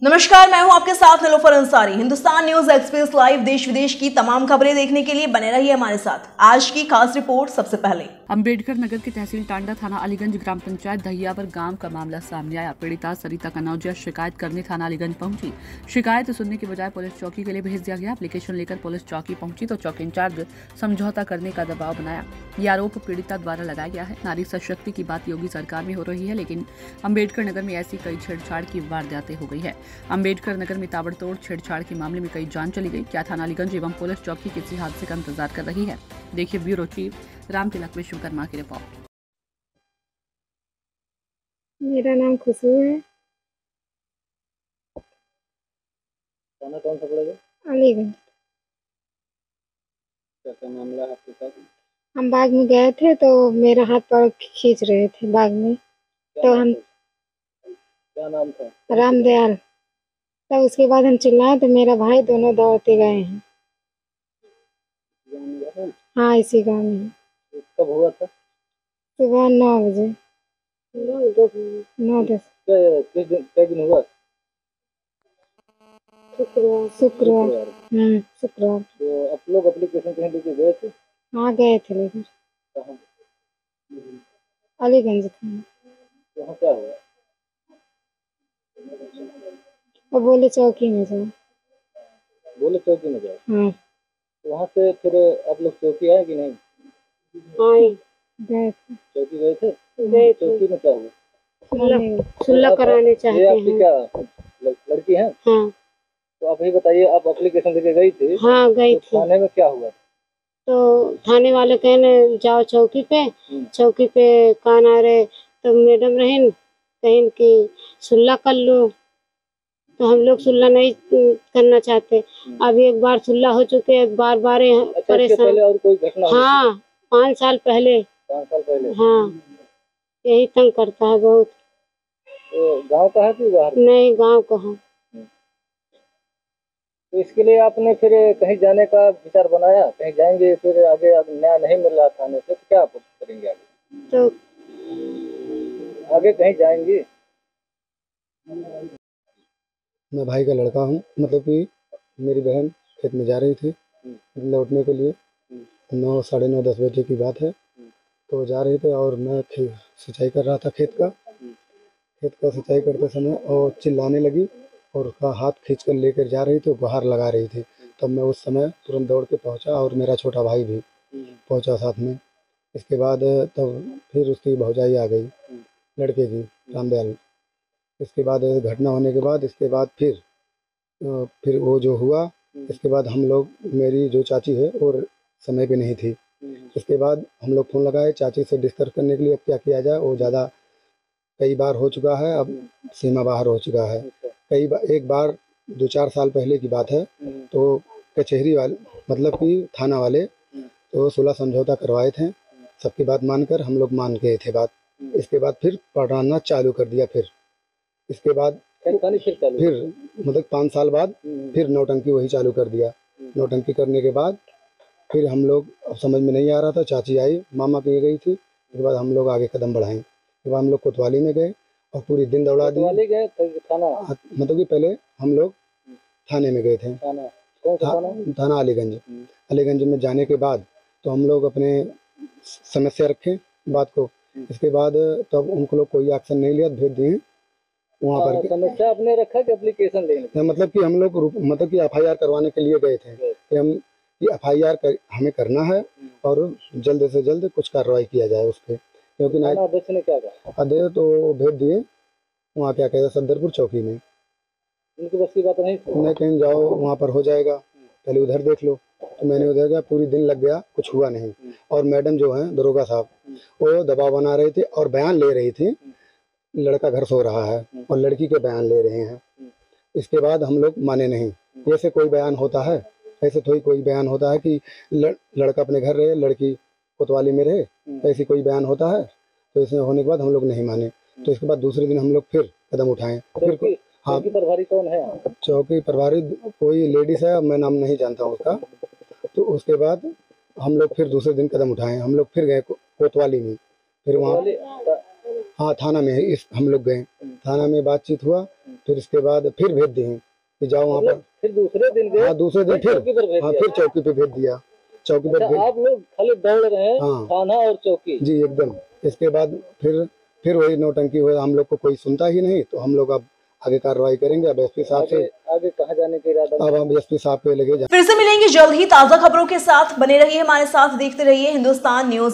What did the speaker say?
नमस्कार, मैं हूं आपके साथ Nilofar Ansari. Hindustan news express live देश विदेश की तमाम खबरें देखने के लिए बने रहिए हमारे साथ। आज की खास रिपोर्ट सबसे पहले। अंबेडकर नगर की तहसील टांडा थाना अलीगंज ग्राम पंचायत दहियावर गांव का मामला सामने आया। पीड़िता सरिता कनौजिया शिकायत करने थाना अलीगंज पहुंची। शिकायत सुनने के बजाय पुलिस चौकी के लिए भेज दिया गया। एप्लीकेशन लेकर पुलिस चौकी पहुंची तो चौकी इंचार्ज समझौता करने का दबाव बनाया। ये आरोप पीड़िता द्वारा लगाया गया है। नारी सशक्ति की बात योगी सरकार में हो रही है, लेकिन अंबेडकर नगर में ऐसी कई छेड़छाड़ की वारदातें हो गई है। अंबेडकर नगर में ताबड़तोड़ छेड़छाड़ के मामले में कई जान चली गई। क्या थाना अलीगंज एवं पुलिस चौकी किसी हादसे का इंतजार कर रही है? देखिए ब्यूरो चीफ रामतिलक विश्वकर्मा की रिपोर्ट। मेरा नाम खुशबू है। थाना कौन सा पड़ेगा? अलीगंज। क्या मामला है आपके साथ? हम बाग में गए थे तो मेरा हाथ पैर खींच रहे थे बाग में, तो हम क्या नाम था? रामदयाल। तब उसके बाद हम चिल्लाए तो मेरा भाई दोनों दौड़ते गए हैं। हाँ, इसी गाँव में। कब हुआ था? सुबह 9 बजे। 9-10 क्या दिन हुआ? शुक्रवार। शुक्रवार। शुक्रवार। तो आप लोग एप्लीकेशन कहीं लेके गए थे? हाँ, गए थे लेकर। कहाँ? अलीगंज था। वहाँ क्या हुआ? वो बोले चौकी में जाओ। बोले चौकी में जाओ। हाँ, तो वहाँ से फिर आप लोग चौकी आए कि नहीं? आए। गए थे। चौकी गए थे? गए थे। चौकी में क्या हुआ? सुलह कराने चाहते ये आपकी हैं। क्या लड़की है? हाँ। तो आप ही बताइए, आप एप्लीकेशन लेके गई थी? हाँ, गई तो थी। थाने में क्या हुआ? तो थाने वाले कहने जाओ चौकी पे। चौकी पे कान आ रहे तो मैडम रहें कहीं कि सुलह कर लो, तो हम लोग सुलह नहीं करना चाहते। अब एक बार सुलह हो चुके, बार बार परेशान। पहले और कोई घटना? हाँ, 5 साल पहले। 5 साल पहले? हाँ, यही तंग करता है बहुत। तो गाँव का है कि बाहर? नहीं, गाँव का है। तो इसके लिए आपने फिर कहीं जाने का विचार बनाया? कहीं जाएंगे फिर आगे न्याय नहीं मिल रहा थाने से, तो क्या आप करेंगे आगे? तो आगे कहीं जाएंगे? मैं भाई का लड़का हूँ। मतलब कि मेरी बहन खेत में जा रही थी लौटने के लिए। 9, साढ़े 9, 10 बजे की बात है। तो जा रहे थे और मैं सिंचाई कर रहा था खेत का सिंचाई करते समय और चिल्लाने लगी और उसका हाथ खींचकर लेकर जा रही थी, गुहार लगा रही थी। तब मैं उस समय तुरंत दौड़ के पहुंचा और मेरा छोटा भाई भी पहुंचा साथ में। इसके बाद तब फिर उसकी भौजाई आ गई लड़के की, रामदयाल। इसके बाद घटना होने के बाद इसके बाद फिर वो जो हुआ, इसके बाद हम लोग, मेरी जो चाची है और समय पे नहीं थी। इसके बाद हम लोग फ़ोन लगाए चाची से डिस्कस करने के लिए अब क्या किया जाए। वो ज़्यादा कई बार हो चुका है, अब सीमा बाहर हो चुका है। एक बार 2-4 साल पहले की बात है। तो कचहरी वाले, मतलब कि थाना वाले, तो सुलह समझौता करवाए थे। सबकी बात मानकर हम लोग मान गए थे बात। इसके बाद फिर पढ़ाना चालू कर दिया। फिर इसके बाद फिर मतलब 5 साल बाद फिर नौटंकी वही चालू कर दिया। नौटंकी करने के बाद फिर हम लोग, अब समझ में नहीं आ रहा था, चाची आई, मामा की गई थी। उसके बाद हम लोग आगे कदम बढ़ाएं। उसके बाद हम लोग कोतवाली में गए और पूरी दिन दौड़ा दी। मतलब कि पहले हम लोग थाने में गए थे। थाना अलीगंज में जाने के बाद तो हम लोग अपने समस्या रखे बात को। इसके बाद तब उनको लोग कोई एक्शन नहीं लिया, भेज दिए वहाँ पर। समस्या आपने रखा कि एप्लीकेशन देने? मतलब कि हम लोग मतलब कि FIR करवाने के लिए गए थे कि हम FIR हमें करना है और जल्द से जल्द कुछ कार्रवाई किया जाए उस पर। क्योंकि अध्यक्ष ने क्या कहा? अध्यक्ष तो भेज दिए वहाँ, क्या कहते हैं, सदरपुर चौकी में। उनकी बस की बात नहीं कहीं जाओ वहाँ पर हो जाएगा, पहले उधर देख लो। तो मैंने उधर गया, पूरी दिन लग गया, कुछ हुआ नहीं। और मैडम जो हैं दरोगा साहब, वो दबाव बना रहे थे और बयान ले रही थी। लड़का घर सो रहा है और लड़की के बयान ले रहे हैं। इसके बाद हम लोग माने नहीं। जैसे कोई बयान होता है, ऐसे थोड़ी कोई बयान होता है कि लड़का अपने घर रहे, लड़की कोतवाली में रहे, ऐसी कोई बयान होता है? तो इसमें होने के बाद हम लोग नहीं माने। तो इसके बाद दूसरे दिन हम लोग फिर कदम उठाएं। फिर हाँ, चौकी प्रभारी कौन है? चौकी प्रभारी कोई लेडीज है, मैं नाम नहीं जानता हूँ उसका। तो उसके बाद हम लोग फिर दूसरे दिन कदम उठाएं। हम लोग फिर गए कोतवाली में, फिर वहाँ हाँ थाना में हम लोग गए। थाना में बातचीत हुआ फिर इसके बाद फिर भेज दिए कि जाओ वहाँ पर। फिर दूसरे दिन गए? हाँ, दूसरे दिन फिर चौकी पर भेज हाँ दिया? फिर चौकी पे भेज दिया। चौकी पर अच्छा, आप लोग खाली दौड़ रहे हैं हाँ। थाना और चौकी? जी एकदम। इसके बाद फिर वही नौटंकी हुआ, हम लोग को कोई सुनता ही नहीं, तो हम लोग अब आगे कार्रवाई करेंगे। अब एसपी साहब से आगे कहाँ जाने का इरादा? अब हम एसपी साहब पे लगे। फिर से मिलेंगे जल्द ही ताजा खबरों के साथ। बने रहिए हमारे साथ, देखते रहिए हिंदुस्तान न्यूज।